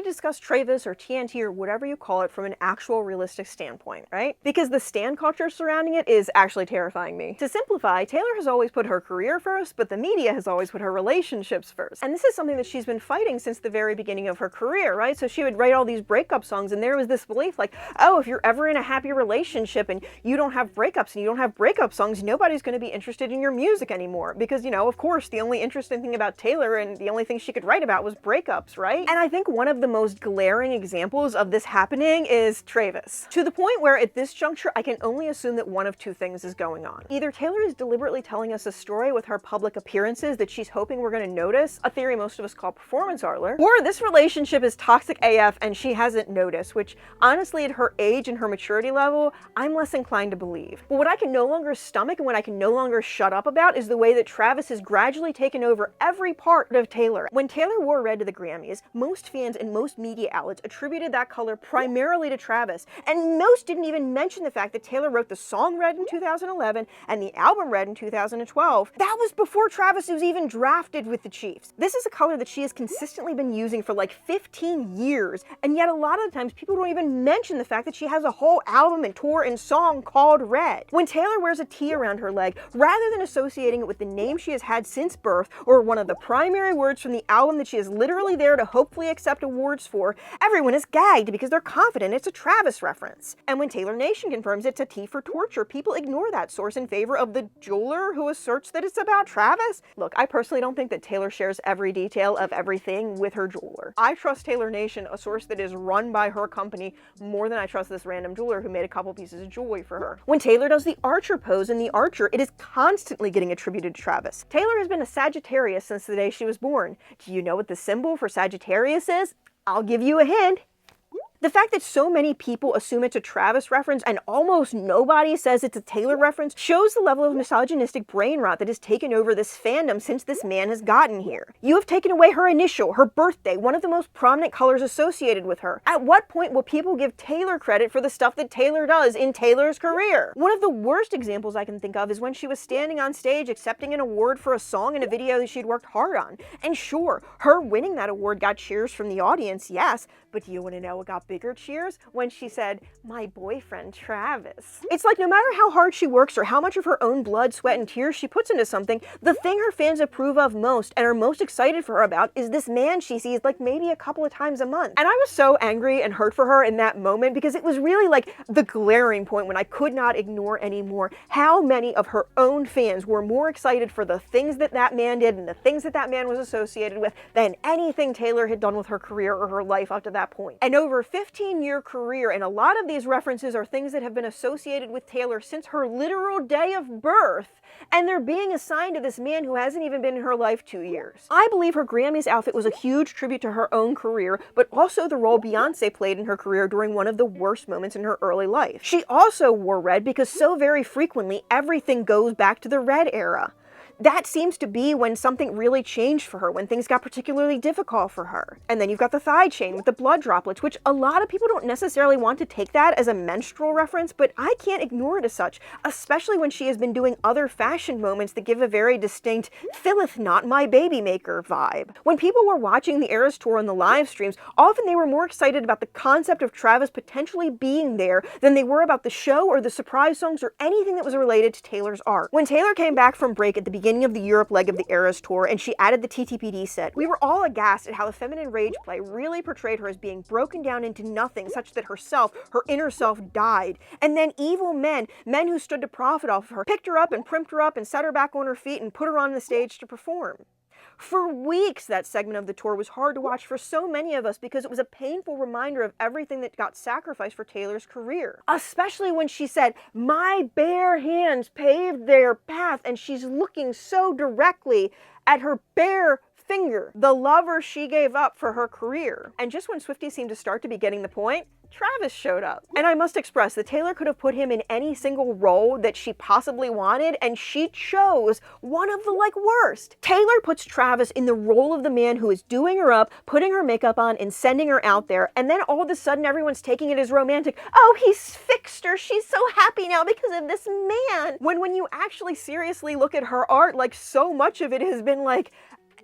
discuss Trayvis or TNT or whatever you call it from an actual realistic standpoint, right? Because the stan culture surrounding it is actually terrifying me. To simplify, Taylor has always put her career first, but the media has always put her relationships first. And this is something that she's been fighting since the very beginning of her career, right? So she would write all these breakup songs, and there was this belief like, oh, if you're ever in a happy relationship and you don't have breakups and you don't have breakup songs, nobody's going to be interested in your music anymore. Because, you know, of course, the only interesting thing about Taylor and the only thing she could write about was breakups, right? And I think one of the most glaring examples of this happening is Trayvis. To the point where at this juncture, I can only assume that one of two things is going on. Either Taylor is deliberately telling us a story with her public appearances that she's hoping we're going to notice, a theory most of us call performance Artlor, or this relationship is toxic AF and she hasn't noticed, which honestly at her age and her maturity level, I'm less inclined to believe. But what I can no longer stomach and what I can no longer shut up about is the way that Travis has gradually taken over every part of Taylor. When Taylor wore red to the Grammys, most fans and most media outlets attributed that color primarily to Travis, and most didn't even mention the fact that Taylor wrote the song Red in 2011 and the album Red in 2012. That was before Travis was even drafted with the Chiefs. This is a color that she has consistently been using for like 15 years, and yet a lot of the times people don't even mention the fact that she has a whole album and tour and song called Red. When Taylor wears a T around her leg, rather than associating it with the name she has had since birth or one of the primary words from the album that she is literally there to hopefully accept awards for, everyone is gagged because they're confident it's a Travis reference. And when Taylor Nation confirms it's a T for torture, people ignore that source in favor of the jeweler who asserts that it's about Travis. Look, I personally don't think that Taylor shares every detail of everything with her jeweler. I trust Taylor Nation, a source that is run by her company, more than I trust this random jeweler who made a couple pieces of jewelry for her. When Taylor does the Archer pose in The Archer, it is constantly getting attributed to Travis. Taylor has been a Sagittarius since the day she was born. Do you know what the symbol for Sagittarius is? I'll give you a hint. The fact that so many people assume it's a Travis reference and almost nobody says it's a Taylor reference shows the level of misogynistic brain rot that has taken over this fandom since this man has gotten here. You have taken away her initial, her birthday, one of the most prominent colors associated with her. At what point will people give Taylor credit for the stuff that Taylor does in Taylor's career? One of the worst examples I can think of is when she was standing on stage accepting an award for a song in a video that she'd worked hard on. And sure, her winning that award got cheers from the audience, yes, but do you want to know what got bigger cheers? When she said, "My boyfriend Travis." It's like no matter how hard she works or how much of her own blood, sweat, and tears she puts into something, the thing her fans approve of most and are most excited for her about is this man she sees like maybe a couple of times a month. And I was so angry and hurt for her in that moment because it was really like the glaring point when I could not ignore anymore how many of her own fans were more excited for the things that that man did and the things that that man was associated with than anything Taylor had done with her career or her life up to that point. And over a 15-year career, and a lot of these references are things that have been associated with Taylor since her literal day of birth, and they're being assigned to this man who hasn't even been in her life 2 years. I believe her Grammys outfit was a huge tribute to her own career, but also the role Beyonce played in her career during one of the worst moments in her early life. She also wore red because so very frequently everything goes back to the red era. That seems to be when something really changed for her, when things got particularly difficult for her. And then you've got the thigh chain with the blood droplets, which a lot of people don't necessarily want to take that as a menstrual reference, but I can't ignore it as such, especially when she has been doing other fashion moments that give a very distinct "filleth not my baby maker" vibe. When people were watching the Eras Tour on the live streams, often they were more excited about the concept of Travis potentially being there than they were about the show or the surprise songs or anything that was related to Taylor's art. When Taylor came back from break at the beginning of the Europe leg of the Eras Tour and she added the TTPD set, we were all aghast at how the feminine rage play really portrayed her as being broken down into nothing, such that herself, her inner self, died. And then evil men who stood to profit off of her, picked her up and primped her up and set her back on her feet and put her on the stage to perform. For weeks, that segment of the tour was hard to watch for so many of us because it was a painful reminder of everything that got sacrificed for Taylor's career. Especially when she said, "My bare hands paved their path," and she's looking so directly at her bare finger, the lover she gave up for her career. And just when Swifties seemed to start to be getting the point, Travis showed up. And I must express that Taylor could have put him in any single role that she possibly wanted, and she chose one of the worst. Taylor puts Travis in the role of the man who is doing her up, putting her makeup on, and sending her out there, and then all of a sudden everyone's taking it as romantic. Oh, he's fixed her, she's so happy now because of this man. When you actually seriously look at her art, so much of it has been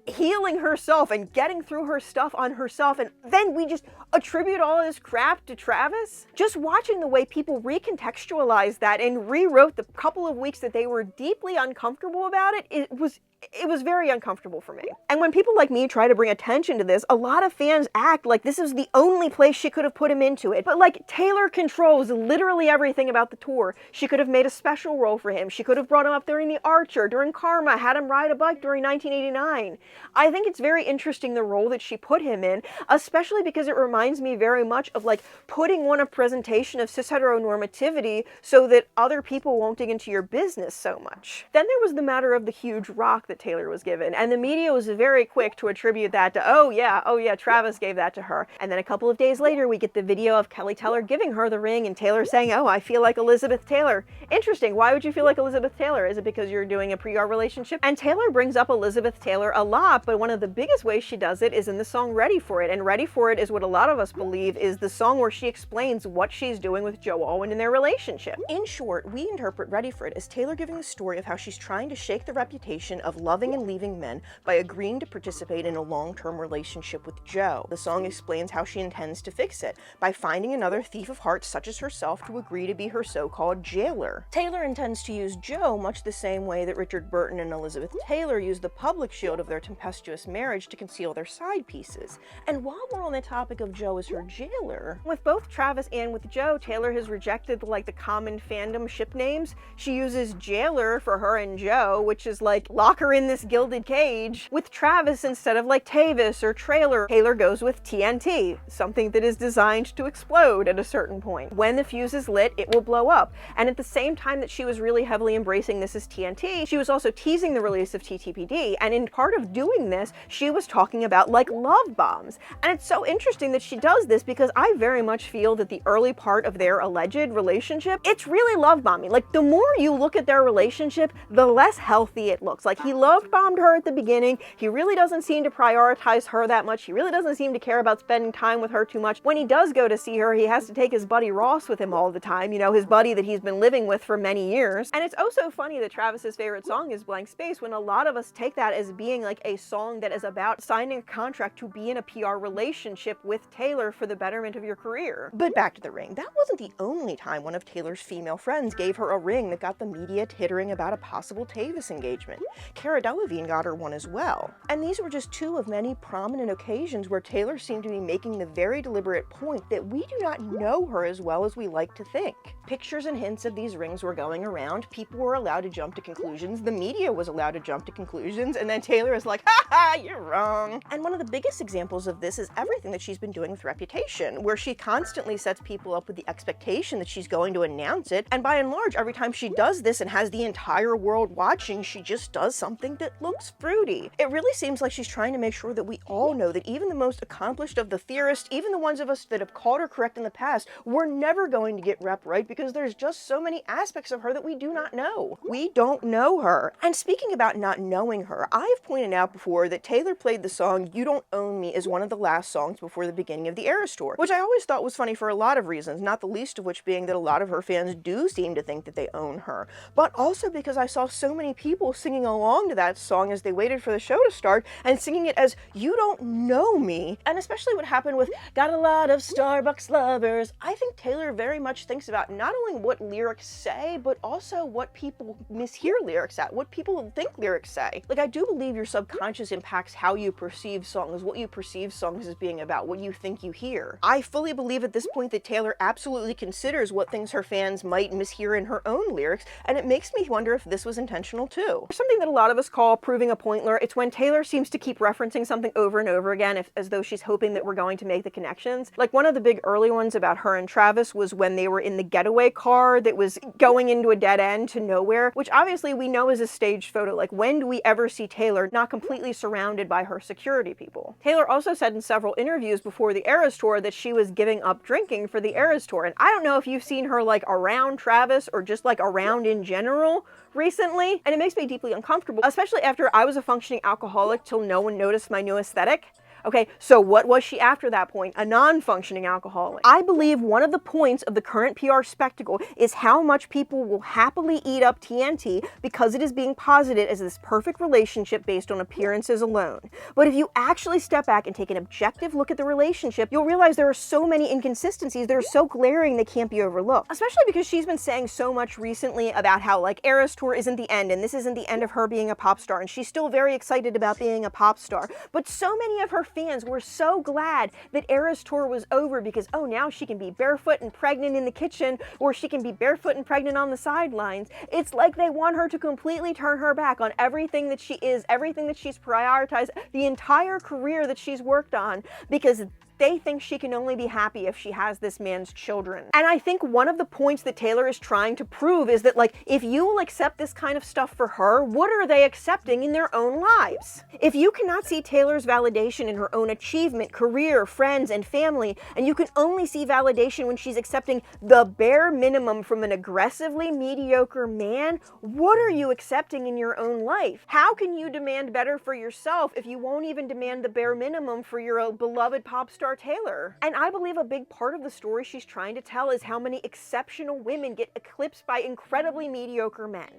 healing herself and getting through her stuff on herself, and then we just attribute all of this crap to Trayvis? Just watching the way people recontextualized that and rewrote the couple of weeks that they were deeply uncomfortable about it, it was very uncomfortable for me. And when people like me try to bring attention to this, a lot of fans act like this is the only place she could have put him into it. But like, Taylor controls literally everything about the tour. She could have made a special role for him. She could have brought him up during the Archer, during Karma, had him ride a bike during 1989. I think it's very interesting the role that she put him in, especially because it reminds me very much of like putting on a presentation of cis heteronormativity so that other people won't dig into your business so much. Then there was the matter of the huge rock that Taylor was given, and the media was very quick to attribute that to, oh yeah, Trayvis gave that to her. And then a couple of days later, we get the video of Kelly Taylor giving her the ring and Taylor saying, oh, I feel like Elizabeth Taylor. Interesting, why would you feel like Elizabeth Taylor? Is it because you're doing a pre-R relationship? And Taylor brings up Elizabeth Taylor a lot, but one of the biggest ways she does it is in the song Ready For It, and Ready For It is what a lot of us believe is the song where she explains what she's doing with Joe Alwyn in their relationship. In short, we interpret Ready For It as Taylor giving the story of how she's trying to shake the reputation of loving and leaving men by agreeing to participate in a long-term relationship with Joe. The song explains how she intends to fix it, by finding another thief of hearts such as herself to agree to be her so-called jailer. Taylor intends to use Joe much the same way that Richard Burton and Elizabeth Taylor used the public shield of their tempestuous marriage to conceal their side pieces. And while we're on the topic of Joe as her jailer, with both Trayvis and with Joe, Taylor has rejected like the common fandom ship names. She uses jailer for her and Joe, which is like lock her in this gilded cage. With Trayvis, instead of like Trayvis or trailer, Taylor goes with TNT, something that is designed to explode at a certain point. When the fuse is lit, it will blow up. And at the same time that she was really heavily embracing this as TNT, she was also teasing the release of TTPD, and in part of doing this, she was talking about like love bombs. And it's so interesting that she does this because I very much feel that the early part of their alleged relationship, it's really love bombing. Like, the more you look at their relationship, the less healthy it looks. Like, he love bombed her at the beginning. He really doesn't seem to prioritize her that much. He really doesn't seem to care about spending time with her too much. When he does go to see her, he has to take his buddy Ross with him all the time, you know, his buddy that he's been living with for many years. And it's also funny that Travis's favorite song is Blank Space, when a lot of us take that as being like a song that is about signing a contract to be in a PR relationship with Taylor for the betterment of your career. But back to the ring. That wasn't the only time one of Taylor's female friends gave her a ring that got the media tittering about a possible Trayvis engagement. Cara Delevingne got her one as well. And these were just two of many prominent occasions where Taylor seemed to be making the very deliberate point that we do not know her as well as we like to think. Pictures and hints of these rings were going around, people were allowed to jump to conclusions, the media was allowed to jump to conclusions, and then Taylor is like, ha ha, you're wrong. And one of the biggest examples of this is everything that she's been doing with Reputation, where she constantly sets people up with the expectation that she's going to announce it, and by and large, every time she does this and has the entire world watching, she just does something that looks fruity. It really seems like she's trying to make sure that we all know that even the most accomplished of the theorists, even the ones of us that have called her correct in the past, we're never going to get Rep right because there's just so many aspects of her that we do not know. We don't know her. And speaking about not knowing her, I've pointed out before that Taylor played the song You Don't Own Me as one of the last songs before the beginning of the Eras Tour, which I always thought was funny for a lot of reasons, not the least of which being that a lot of her fans do seem to think that they own her, but also because I saw so many people singing along to that song as they waited for the show to start and singing it as You Don't Know Me. And especially what happened with Got a Lot of Starbucks Lovers, I think Taylor very much thinks about not only what lyrics say, but also what people mishear lyrics at, what people think lyrics say. Like, I do believe your subconscious impacts how you perceive songs, what you perceive songs as being about, what you think you hear. I fully believe at this point that Taylor absolutely considers what things her fans might mishear in her own lyrics, and it makes me wonder if this was intentional too. Something that a lot of us call Proving-a-Pointlor, it's when Taylor seems to keep referencing something over and over again as though she's hoping that we're going to make the connections. Like, one of the big early ones about her and Trayvis was when they were in the getaway car that was going into a dead end to nowhere, which obviously we know is a staged photo. Like, when do we ever see Taylor not completely surrounded by her security people? Taylor also said in several interviews before the Eras Tour that she was giving up drinking for the Eras Tour, and I don't know if you've seen her like around Trayvis or just like around in general recently, and it makes me deeply uncomfortable, especially after I was a functioning alcoholic till no one noticed my new aesthetic. Okay, so what was she after that point? A non-functioning alcoholic. I believe one of the points of the current PR spectacle is how much people will happily eat up TNT because it is being posited as this perfect relationship based on appearances alone. But if you actually step back and take an objective look at the relationship, you'll realize there are so many inconsistencies that are so glaring they can't be overlooked. Especially because she's been saying so much recently about how like Eras Tour isn't the end and this isn't the end of her being a pop star, and she's still very excited about being a pop star. But so many of her fans were so glad that Eras Tour was over because, oh, now she can be barefoot and pregnant in the kitchen, or she can be barefoot and pregnant on the sidelines. It's like they want her to completely turn her back on everything that she is, everything that she's prioritized, the entire career that she's worked on, because they think she can only be happy if she has this man's children. And I think one of the points that Taylor is trying to prove is that, like, if you will accept this kind of stuff for her, what are they accepting in their own lives? If you cannot see Taylor's validation in her own achievement, career, friends, and family, and you can only see validation when she's accepting the bare minimum from an aggressively mediocre man, what are you accepting in your own life? How can you demand better for yourself if you won't even demand the bare minimum for your beloved pop star Taylor? And I believe a big part of the story she's trying to tell is how many exceptional women get eclipsed by incredibly mediocre men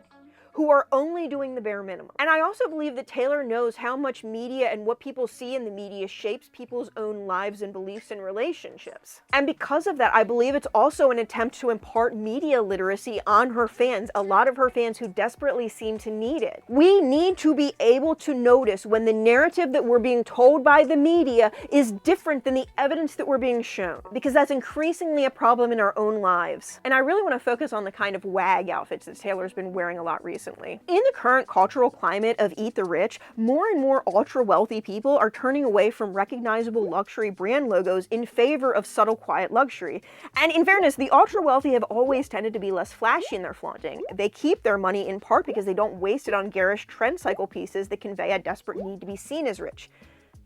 who are only doing the bare minimum. And I also believe that Taylor knows how much media and what people see in the media shapes people's own lives and beliefs and relationships. And because of that, I believe it's also an attempt to impart media literacy on her fans, a lot of her fans who desperately seem to need it. We need to be able to notice when the narrative that we're being told by the media is different than the evidence that we're being shown, because that's increasingly a problem in our own lives. And I really want to focus on the kind of WAG outfits that Taylor's been wearing a lot recently. In the current cultural climate of Eat the Rich, more and more ultra-wealthy people are turning away from recognizable luxury brand logos in favor of subtle, quiet luxury. And in fairness, the ultra-wealthy have always tended to be less flashy in their flaunting. They keep their money in part because they don't waste it on garish trend cycle pieces that convey a desperate need to be seen as rich.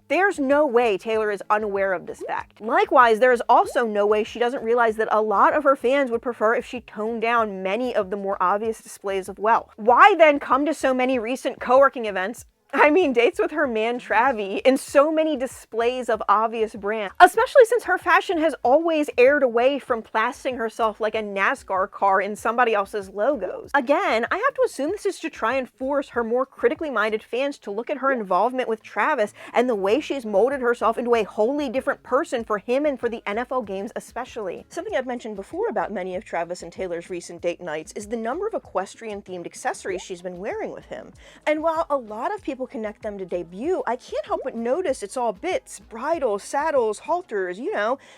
There's no way Taylor is unaware of this fact. Likewise, there is also no way she doesn't realize that a lot of her fans would prefer if she toned down many of the more obvious displays of wealth. Why then come to so many recent co-working events, dates with her man Travis, in so many displays of obvious brand, especially since her fashion has always erred away from plastering herself like a NASCAR car in somebody else's logos. Again, I have to assume this is to try and force her more critically minded fans to look at her involvement with Travis and the way she's molded herself into a wholly different person for him and for the NFL games especially. Something I've mentioned before about many of Travis and Taylor's recent date nights is the number of equestrian-themed accessories she's been wearing with him. And while a lot of people connect them to debut, I can't help but notice it's all bits, bridles, saddles, halters,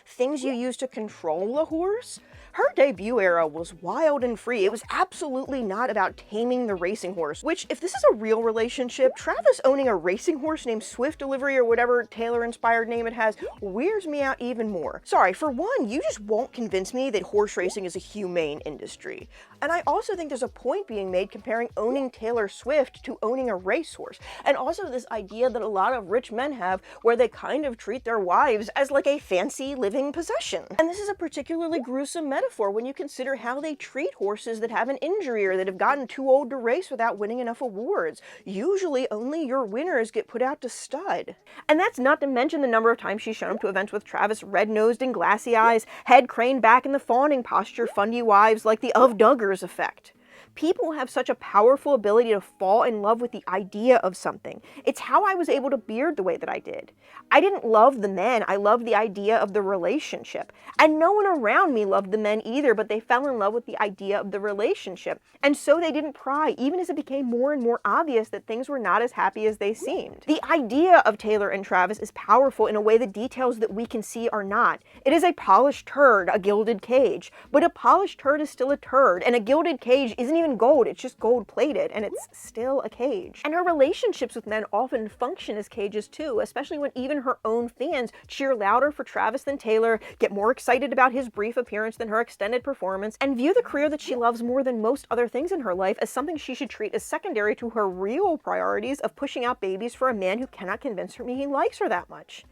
things you use to control a horse. Her debut era was wild and free. It was absolutely not about taming the racing horse, which, if this is a real relationship, Travis owning a racing horse named Swift Delivery or whatever Taylor-inspired name it has weirds me out even more. Sorry, for one, you just won't convince me that horse racing is a humane industry. And I also think there's a point being made comparing owning Taylor Swift to owning a racehorse. And also this idea that a lot of rich men have where they kind of treat their wives as like a fancy living possession. And this is a particularly gruesome metaphor when you consider how they treat horses that have an injury or that have gotten too old to race without winning enough awards. Usually only your winners get put out to stud. And that's not to mention the number of times she's shown up to events with Travis red-nosed and glassy eyes, head craned back in the fawning posture, fundy wives like the of Duggars effect. People have such a powerful ability to fall in love with the idea of something. It's how I was able to beard the way that I did. I didn't love the men, I loved the idea of the relationship. And no one around me loved the men either, but they fell in love with the idea of the relationship. And so they didn't pry, even as it became more and more obvious that things were not as happy as they seemed. The idea of Taylor and Travis is powerful in a way the details that we can see are not. It is a polished turd, a gilded cage. But a polished turd is still a turd, and a gilded cage isn't even gold, it's just gold plated, and it's still a cage. And her relationships with men often function as cages too, especially when even her own fans cheer louder for Travis than Taylor, get more excited about his brief appearance than her extended performance, and view the career that she loves more than most other things in her life as something she should treat as secondary to her real priorities of pushing out babies for a man who cannot convince her he likes her that much.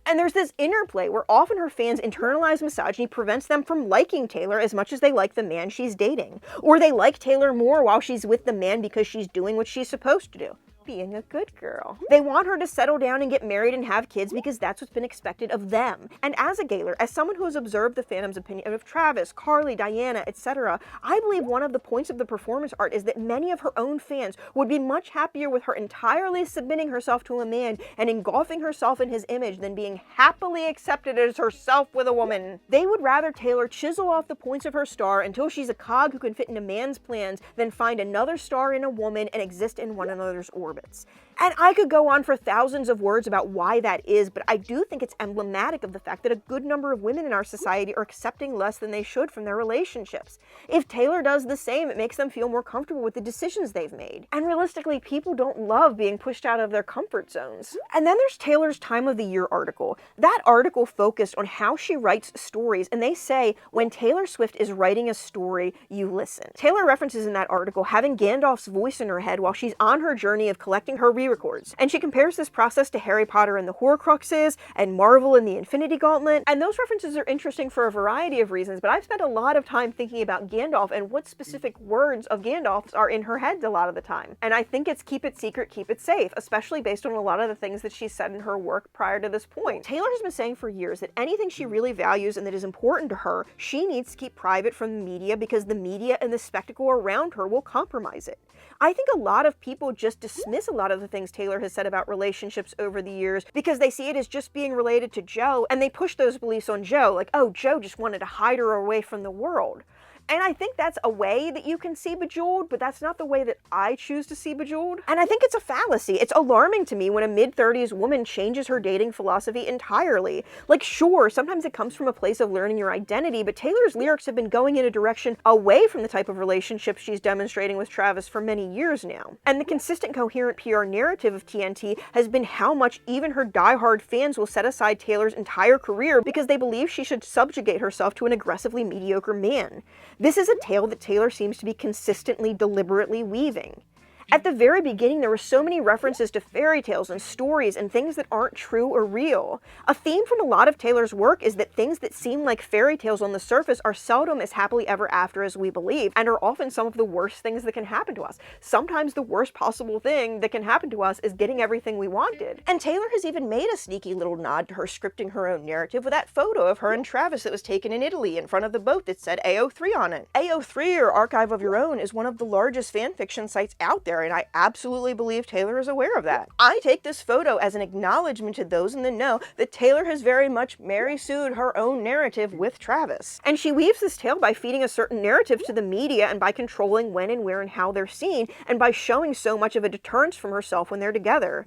And there's this interplay where often her fans' internalized misogyny prevents them from liking Taylor as much as they like the man she's dating. Or they like Taylor more while she's with the man because she's doing what she's supposed to do. being a good girl. They want her to settle down and get married and have kids because that's what's been expected of them. And as a WAGlor, as someone who has observed the fandom's opinion of Trayvis, Carly, Diana, etc., I believe one of the points of the performance art is that many of her own fans would be much happier with her entirely submitting herself to a man and engulfing herself in his image than being happily accepted as herself with a woman. They would rather Taylor chisel off the points of her star until she's a cog who can fit into man's plans than find another star in a woman and exist in one another's orbits. And I could go on for thousands of words about why that is, but I do think it's emblematic of the fact that a good number of women in our society are accepting less than they should from their relationships. If Taylor does the same, it makes them feel more comfortable with the decisions they've made. And realistically, people don't love being pushed out of their comfort zones. And then there's Taylor's Time of the Year article. That article focused on how she writes stories, and they say when Taylor Swift is writing a story, you listen. Taylor references in that article having Gandalf's voice in her head while she's on her journey of collecting her re-records. And she compares this process to Harry Potter and the Horcruxes and Marvel and the Infinity Gauntlet. And those references are interesting for a variety of reasons, but I've spent a lot of time thinking about Gandalf and what specific words of Gandalf's are in her head a lot of the time. And I think it's keep it secret, keep it safe, especially based on a lot of the things that she's said in her work prior to this point. Taylor has been saying for years that anything she really values and that is important to her, she needs to keep private from the media because the media and the spectacle around her will compromise it. I think a lot of people just dismiss a lot of the things Taylor has said about relationships over the years because they see it as just being related to Joe, and they push those beliefs on Joe, like, oh, Joe just wanted to hide her away from the world. And I think that's a way that you can see Bejeweled, but that's not the way that I choose to see Bejeweled. And I think it's a fallacy. It's alarming to me when a mid-30s woman changes her dating philosophy entirely. Like, sure, sometimes it comes from a place of learning your identity, but Taylor's lyrics have been going in a direction away from the type of relationship she's demonstrating with Trayvis for many years now. And the consistent, coherent PR narrative of TNT has been how much even her diehard fans will set aside Taylor's entire career because they believe she should subjugate herself to an aggressively mediocre man. This is a tale that Taylor seems to be consistently, deliberately weaving. At the very beginning, there were so many references to fairy tales and stories and things that aren't true or real. A theme from a lot of Taylor's work is that things that seem like fairy tales on the surface are seldom as happily ever after as we believe, and are often some of the worst things that can happen to us. Sometimes the worst possible thing that can happen to us is getting everything we wanted. And Taylor has even made a sneaky little nod to her scripting her own narrative with that photo of her and Trayvis that was taken in Italy in front of the boat that said AO3 on it. AO3, or Archive of Your Own, is one of the largest fanfiction sites out there, and I absolutely believe Taylor is aware of that. I take this photo as an acknowledgement to those in the know that Taylor has very much Mary Sued her own narrative with Trayvis. And she weaves this tale by feeding a certain narrative to the media and by controlling when and where and how they're seen, and by showing so much of a deterrence from herself when they're together.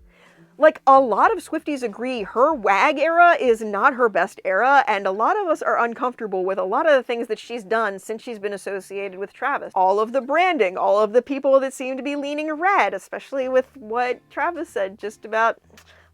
Like, a lot of Swifties agree her WAG era is not her best era, and a lot of us are uncomfortable with a lot of the things that she's done since she's been associated with Trayvis. All of the branding, all of the people that seem to be leaning red, especially with what Trayvis said just about...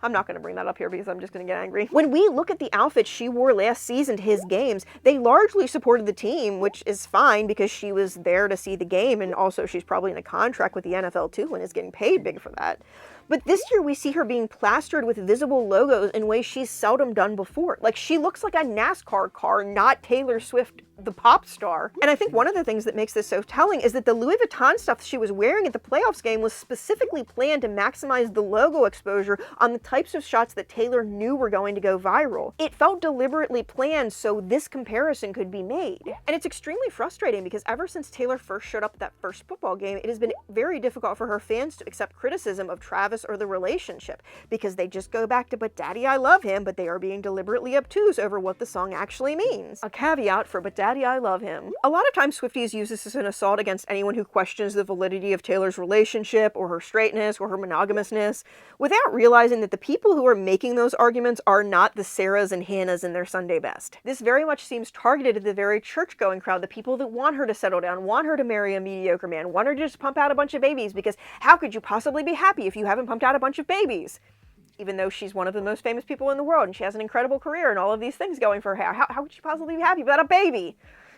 I'm not going to bring that up here because I'm just going to get angry. When we look at the outfits she wore last season to his games, they largely supported the team, which is fine because she was there to see the game, and also she's probably in a contract with the NFL too and is getting paid big for that. But this year we see her being plastered with visible logos in ways she's seldom done before. Like, she looks like a NASCAR car, not Taylor Swift, the pop star. And I think one of the things that makes this so telling is that the Louis Vuitton stuff she was wearing at the playoffs game was specifically planned to maximize the logo exposure on the types of shots that Taylor knew were going to go viral. It felt deliberately planned so this comparison could be made. And it's extremely frustrating because ever since Taylor first showed up at that first football game, it has been very difficult for her fans to accept criticism of Trayvis or the relationship, because they just go back to "But Daddy, I love him," but they are being deliberately obtuse over what the song actually means. A caveat for "But Daddy, I love him." A lot of times Swifties use this as an assault against anyone who questions the validity of Taylor's relationship or her straightness or her monogamousness, without realizing that the people who are making those arguments are not the Sarahs and Hannahs in their Sunday best. This very much seems targeted at the very church-going crowd, the people that want her to settle down, want her to marry a mediocre man, want her to just pump out a bunch of babies, because how could you possibly be happy if you haven't pumped out a bunch of babies? Even though she's one of the most famous people in the world and she has an incredible career and all of these things going for her, how could she possibly be happy without a baby?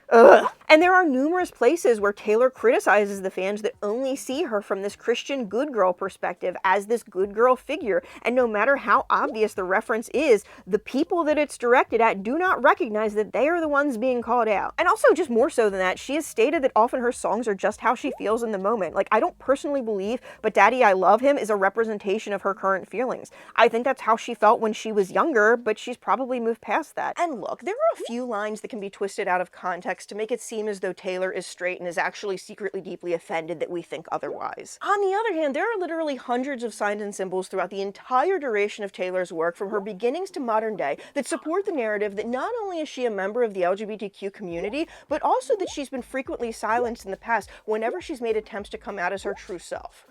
Ugh. And there are numerous places where Taylor criticizes the fans that only see her from this Christian good girl perspective as this good girl figure, and no matter how obvious the reference is, the people that it's directed at do not recognize that they are the ones being called out. And also, just more so than that, she has stated that often her songs are just how she feels in the moment. Like, I don't personally believe But Daddy I Love Him is a representation of her current feelings. I think that's how she felt when she was younger, but she's probably moved past that. And look, there are a few lines that can be twisted out of context to make it seem as though Taylor is straight and is actually secretly deeply offended that we think otherwise. On the other hand, there are literally hundreds of signs and symbols throughout the entire duration of Taylor's work, from her beginnings to modern day, that support the narrative that not only is she a member of the LGBTQ community, but also that she's been frequently silenced in the past whenever she's made attempts to come out as her true self.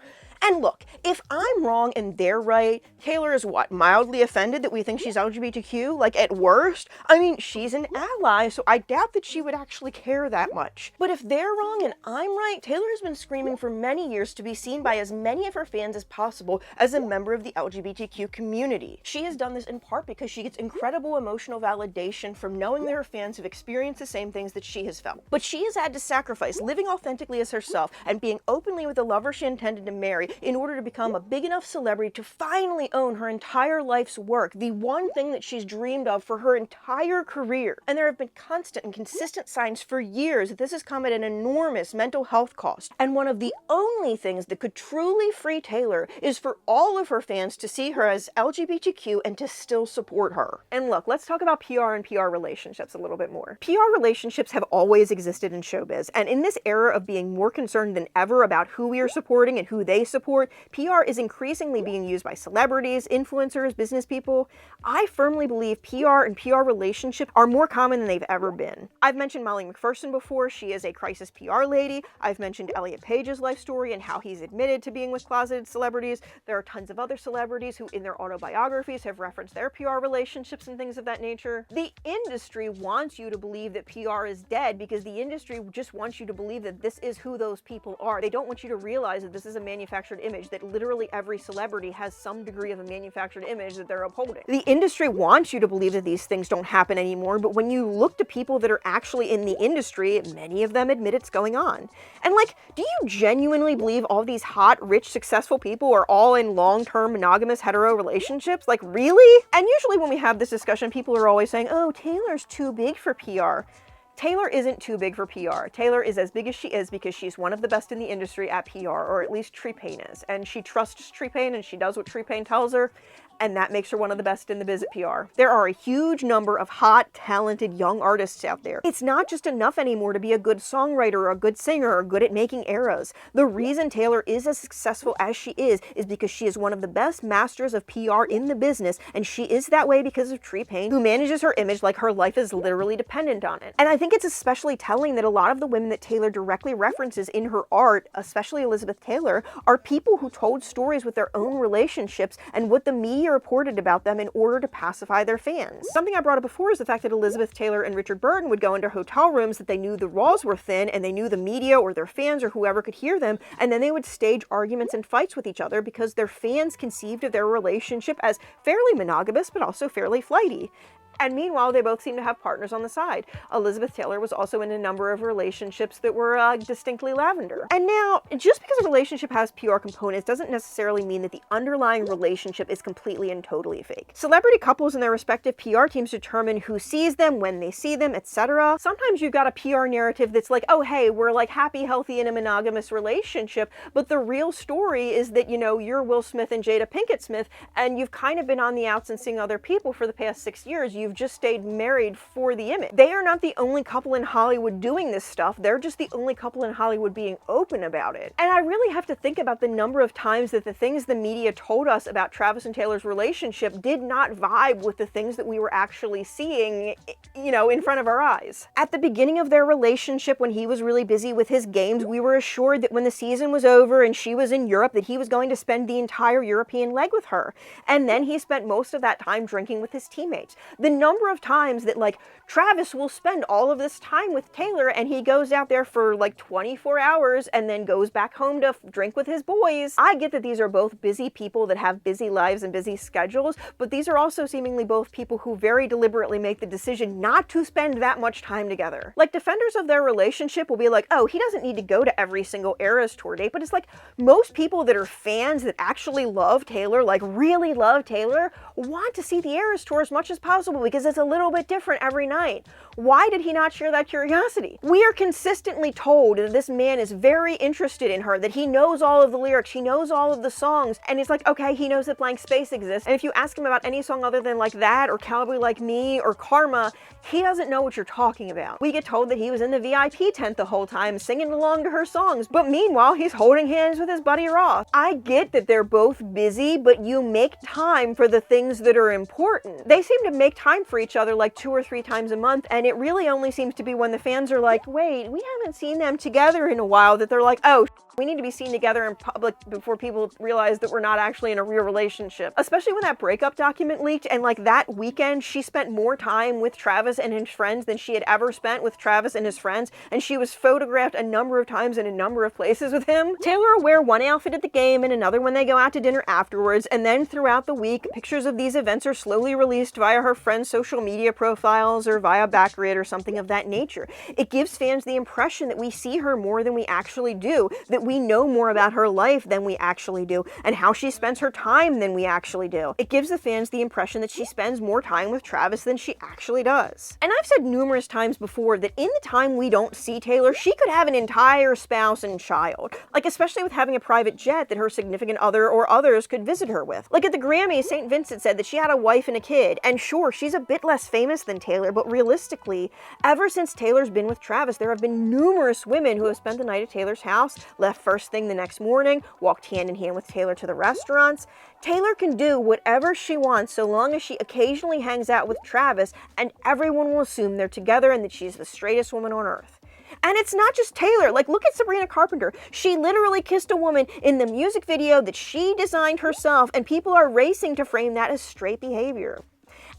And look, if I'm wrong and they're right, Taylor is what, mildly offended that we think she's LGBTQ? Like, at worst? I mean, she's an ally, so I doubt that she would actually care that much. But if they're wrong and I'm right, Taylor has been screaming for many years to be seen by as many of her fans as possible as a member of the LGBTQ community. She has done this in part because she gets incredible emotional validation from knowing that her fans have experienced the same things that she has felt. But she has had to sacrifice living authentically as herself and being openly with the lover she intended to marry in order to become a big enough celebrity to finally own her entire life's work, the one thing that she's dreamed of for her entire career. And there have been constant and consistent signs for years that this has come at an enormous mental health cost. And one of the only things that could truly free Taylor is for all of her fans to see her as LGBTQ and to still support her. And look, let's talk about PR and PR relationships a little bit more. PR relationships have always existed in showbiz, and in this era of being more concerned than ever about who we are supporting and who they support, PR is increasingly being used by celebrities, influencers, business people. I firmly believe PR and PR relationships are more common than they've ever been. I've mentioned Molly McPherson before. She is a crisis PR lady. I've mentioned Elliot Page's life story and how he's admitted to being with closeted celebrities. There are tons of other celebrities who in their autobiographies have referenced their PR relationships and things of that nature. The industry wants you to believe that PR is dead because the industry just wants you to believe that this is who those people are. They don't want you to realize that this is a manufactured image, that literally every celebrity has some degree of a manufactured image that they're upholding. The industry wants you to believe that these things don't happen anymore, but when you look to people that are actually in the industry, many of them admit it's going on. And like, do you genuinely believe all these hot, rich, successful people are all in long-term monogamous hetero relationships? Like, really? And usually when we have this discussion, people are always saying, oh, Taylor's too big for PR. Taylor isn't too big for PR. Taylor is as big as she is because she's one of the best in the industry at PR, or at least T-Pain is. And she trusts T-Pain and she does what T-Pain tells her, and that makes her one of the best in the biz at PR. There are a huge number of hot, talented young artists out there. It's not just enough anymore to be a good songwriter or a good singer or good at making eras. The reason Taylor is as successful as she is because she is one of the best masters of PR in the business, and she is that way because of T-Pain, who manages her image like her life is literally dependent on it. And I think it's especially telling that a lot of the women that Taylor directly references in her art, especially Elizabeth Taylor, are people who told stories with their own relationships and what the media reported about them in order to pacify their fans. Something I brought up before is the fact that Elizabeth Taylor and Richard Burton would go into hotel rooms that they knew the walls were thin and they knew the media or their fans or whoever could hear them, and then they would stage arguments and fights with each other because their fans conceived of their relationship as fairly monogamous but also fairly flighty. And meanwhile, they both seem to have partners on the side. Elizabeth Taylor was also in a number of relationships that were distinctly lavender. And now, just because a relationship has PR components doesn't necessarily mean that the underlying relationship is completely and totally fake. Celebrity couples and their respective PR teams determine who sees them, when they see them, etc. Sometimes you've got a PR narrative that's like, oh hey, we're like happy, healthy in a monogamous relationship, but the real story is that, you know, you're Will Smith and Jada Pinkett Smith, and you've kind of been on the outs and seeing other people for the past 6 years. You've just stayed married for the image. They are not the only couple in Hollywood doing this stuff. They're just the only couple in Hollywood being open about it. And I really have to think about the number of times that the things the media told us about Travis and Taylor's relationship did not vibe with the things that we were actually seeing, you know, in front of our eyes. At the beginning of their relationship, when he was really busy with his games, we were assured that when the season was over and she was in Europe, that he was going to spend the entire European leg with her. And then he spent most of that time drinking with his teammates. The number of times that, like, Trayvis will spend all of this time with Taylor and he goes out there for like 24 hours and then goes back home to drink with his boys. I get that these are both busy people that have busy lives and busy schedules, but these are also seemingly both people who very deliberately make the decision not to spend that much time together. Like, defenders of their relationship will be like, oh, he doesn't need to go to every single Eras tour date, but it's like most people that are fans that actually love Taylor, like really love Taylor, want to see the Eras tour as much as possible because it's a little bit different every night. Why did he not share that curiosity? We are consistently told that this man is very interested in her, that he knows all of the lyrics, he knows all of the songs, and it's like, okay, he knows that Blank Space exists, and if you ask him about any song other than like that, or Cowboy Like Me, or Karma, he doesn't know what you're talking about. We get told that he was in the VIP tent the whole time, singing along to her songs, but meanwhile, he's holding hands with his buddy Ross. I get that they're both busy, but you make time for the things that are important. They seem to make time for each other like 2 or 3 times a month, and it really only seems to be when the fans are like, wait, we haven't seen them together in a while, that they're like, oh, we need to be seen together in public before people realize that we're not actually in a real relationship. Especially when that breakup document leaked, and like that weekend, she spent more time with Trayvis and his friends than she had ever spent with Trayvis and his friends, and she was photographed a number of times in a number of places with him. Taylor will wear one outfit at the game and another when they go out to dinner afterwards, and then throughout the week, pictures of these events are slowly released via her friends' social media profiles or via WAGlor or something of that nature. It gives fans the impression that we see her more than we actually do, that we know more about her life than we actually do, and how she spends her time than we actually do. It gives the fans the impression that she spends more time with Trayvis than she actually does. And I've said numerous times before that in the time we don't see Taylor, she could have an entire spouse and child. Like, especially with having a private jet that her significant other or others could visit her with. Like at the Grammys, St. Vincent said that she had a wife and a kid, and sure, she's a bit less famous than Taylor, but realistically, ever since Taylor's been with Trayvis, there have been numerous women who have spent the night at Taylor's house, left first thing the next morning, walked hand in hand with Taylor to the restaurants. Taylor can do whatever she wants so long as she occasionally hangs out with Trayvis, and everyone will assume they're together and that she's the straightest woman on earth. And it's not just Taylor. Like, look at Sabrina Carpenter. She literally kissed a woman in the music video that she designed herself, and people are racing to frame that as straight behavior.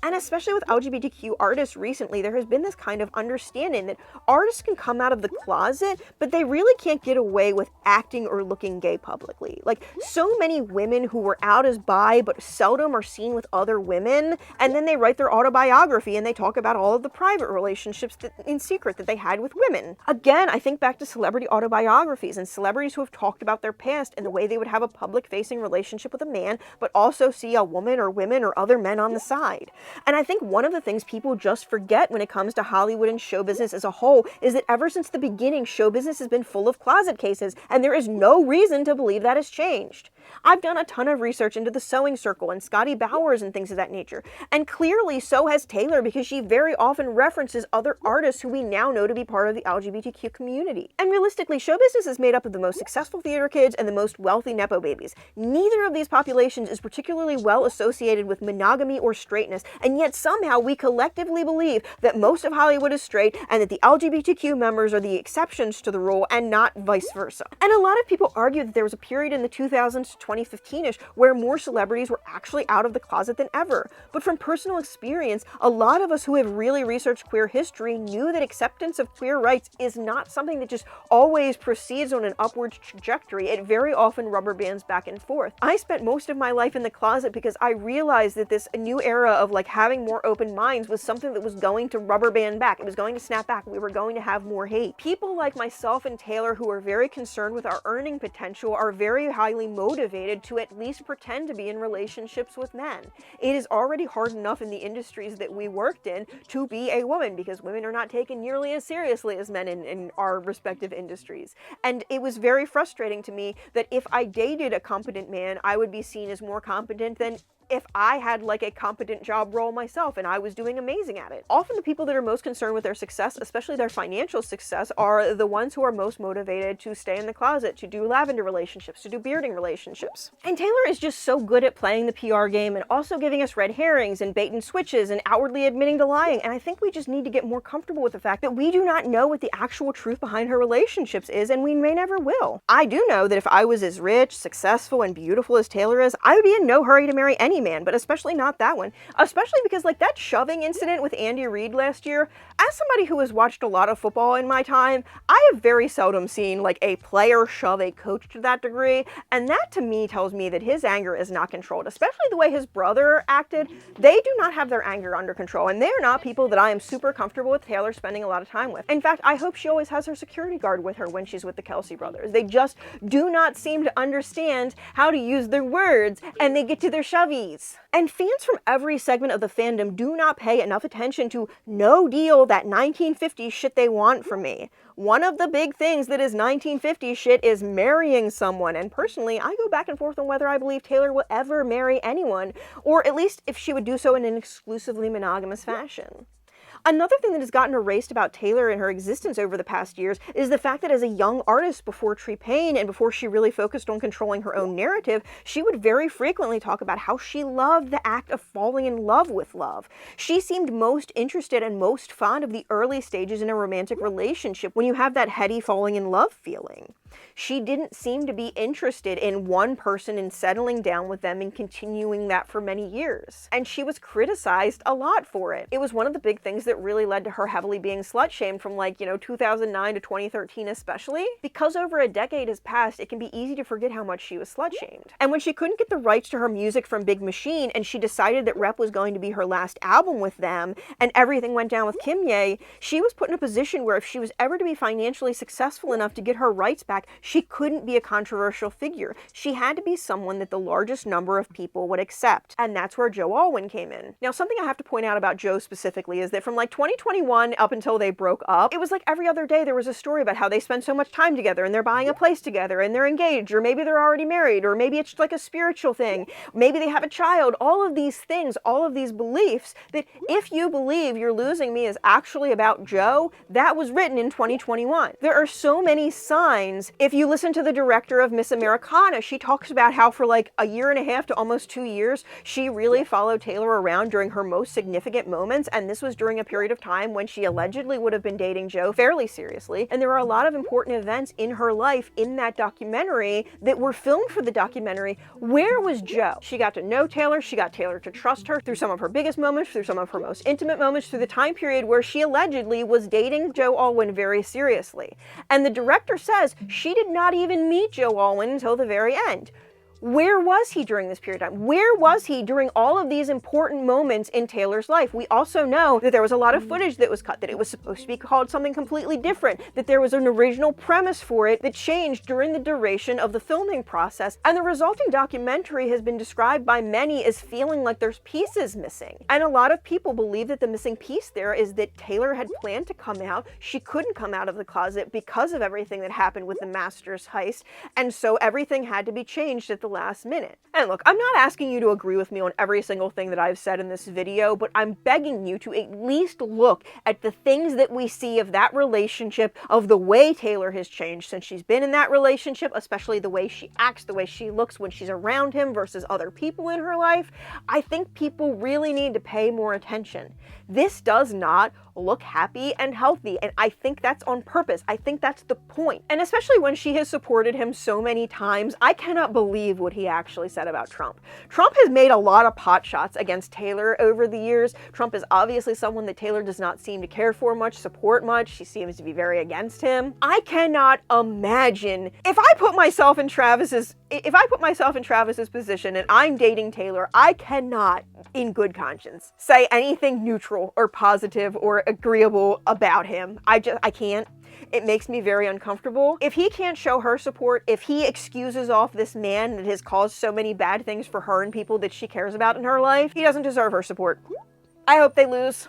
And especially with LGBTQ artists recently, there has been this kind of understanding that artists can come out of the closet, but they really can't get away with acting or looking gay publicly. Like, so many women who were out as bi, but seldom are seen with other women, and then they write their autobiography and they talk about all of the private relationships in secret that they had with women. Again, I think back to celebrity autobiographies and celebrities who have talked about their past and the way they would have a public-facing relationship with a man, but also see a woman or women or other men on the side. And I think one of the things people just forget when it comes to Hollywood and show business as a whole is that ever since the beginning, show business has been full of closet cases, and there is no reason to believe that has changed. I've done a ton of research into the Sewing Circle and Scotty Bowers and things of that nature, and clearly so has Taylor, because she very often references other artists who we now know to be part of the LGBTQ community. And realistically, show business is made up of the most successful theater kids and the most wealthy Nepo babies. Neither of these populations is particularly well associated with monogamy or straightness, and yet somehow we collectively believe that most of Hollywood is straight and that the LGBTQ members are the exceptions to the rule and not vice versa. And a lot of people argue that there was a period in the 2000s to 2015-ish where more celebrities were actually out of the closet than ever. But from personal experience, a lot of us who have really researched queer history knew that acceptance of queer rights is not something that just always proceeds on an upward trajectory. It very often rubber bands back and forth. I spent most of my life in the closet because I realized that this new era of like having more open minds was something that was going to rubber band back. It was going to snap back. We were going to have more hate. People like myself and Taylor, who are very concerned with our earning potential, are very highly motivated to at least pretend to be in relationships with men. It is already hard enough in the industries that we worked in to be a woman, because women are not taken nearly as seriously as men in our respective industries. And it was very frustrating to me that if I dated a competent man, I would be seen as more competent than if I had like a competent job role myself and I was doing amazing at it. Often the people that are most concerned with their success, especially their financial success, are the ones who are most motivated to stay in the closet, to do lavender relationships, to do bearding relationships. And Taylor is just so good at playing the PR game and also giving us red herrings and bait and switches and outwardly admitting to lying. And I think we just need to get more comfortable with the fact that we do not know what the actual truth behind her relationships is, and we may never will. I do know that if I was as rich, successful, and beautiful as Taylor is, I would be in no hurry to marry any man, but especially not that one. Especially because, like, that shoving incident with Andy Reid last year, as somebody who has watched a lot of football in my time, I have very seldom seen, like, a player shove a coach to that degree, and that to me tells me that his anger is not controlled, especially the way his brother acted. They do not have their anger under control, and they're not people that I am super comfortable with Taylor spending a lot of time with. In fact, I hope she always has her security guard with her when she's with the Kelce brothers. They just do not seem to understand how to use their words, and they get to their shovies. And fans from every segment of the fandom do not pay enough attention to no deal that 1950s shit they want from me. One of the big things that is 1950s shit is marrying someone, and personally, I go back and forth on whether I believe Taylor will ever marry anyone, or at least if she would do so in an exclusively monogamous fashion. Another thing that has gotten erased about Taylor and her existence over the past years is the fact that as a young artist before T-Pain and before she really focused on controlling her own narrative, she would very frequently talk about how she loved the act of falling in love with love. She seemed most interested and most fond of the early stages in a romantic relationship when you have that heady falling in love feeling. She didn't seem to be interested in one person and settling down with them and continuing that for many years. And she was criticized a lot for it. It was one of the big things that really led to her heavily being slut-shamed from, like, 2009 to 2013 especially. Because over a decade has passed, it can be easy to forget how much she was slut-shamed. And when she couldn't get the rights to her music from Big Machine and she decided that Rep was going to be her last album with them and everything went down with Kimye, she was put in a position where if she was ever to be financially successful enough to get her rights back, she couldn't be a controversial figure. She had to be someone that the largest number of people would accept. And that's where Joe Alwyn came in. Now, something I have to point out about Joe specifically is that from like 2021 up until they broke up, it was like every other day there was a story about how they spend so much time together and they're buying a place together and they're engaged, or maybe they're already married, or maybe it's like a spiritual thing. Maybe they have a child. All of these things, all of these beliefs that if you believe You're Losing Me is actually about Joe, that was written in 2021. There are so many signs. If you listen to the director of Miss Americana, she talks about how for like a year and a half to almost 2 years, she really followed Taylor around during her most significant moments, and this was during a period of time when she allegedly would have been dating Joe fairly seriously, and there are a lot of important events in her life in that documentary that were filmed for the documentary. Where was Joe? She got to know Taylor, she got Taylor to trust her through some of her biggest moments, through some of her most intimate moments, through the time period where she allegedly was dating Joe Alwyn very seriously. And the director says she did not even meet Joe Alwyn until the very end. Where was he during this period of time? Where was he during all of these important moments in Taylor's life? We also know that there was a lot of footage that was cut, that it was supposed to be called something completely different, that there was an original premise for it that changed during the duration of the filming process, and the resulting documentary has been described by many as feeling like there's pieces missing. And a lot of people believe that the missing piece there is that Taylor had planned to come out, she couldn't come out of the closet because of everything that happened with the Masters heist, and so everything had to be changed at the last minute. And look, I'm not asking you to agree with me on every single thing that I've said in this video, but I'm begging you to at least look at the things that we see of that relationship, of the way Taylor has changed since she's been in that relationship, especially the way she acts, the way she looks when she's around him versus other people in her life. I think people really need to pay more attention. This does not look happy and healthy, and I think that's on purpose. I think that's the point. And especially when she has supported him so many times, I cannot believe what he actually said about Trump. Trump has made a lot of pot shots against Taylor over the years. Trump is obviously someone that Taylor does not seem to care for much, support much. She seems to be very against him. I cannot imagine if I put myself in Travis's position and I'm dating Taylor, I cannot, in good conscience, say anything neutral or positive or agreeable about him. I can't. It makes me very uncomfortable. If he can't show her support, if he excuses off this man that has caused so many bad things for her and people that she cares about in her life, he doesn't deserve her support. I hope they lose.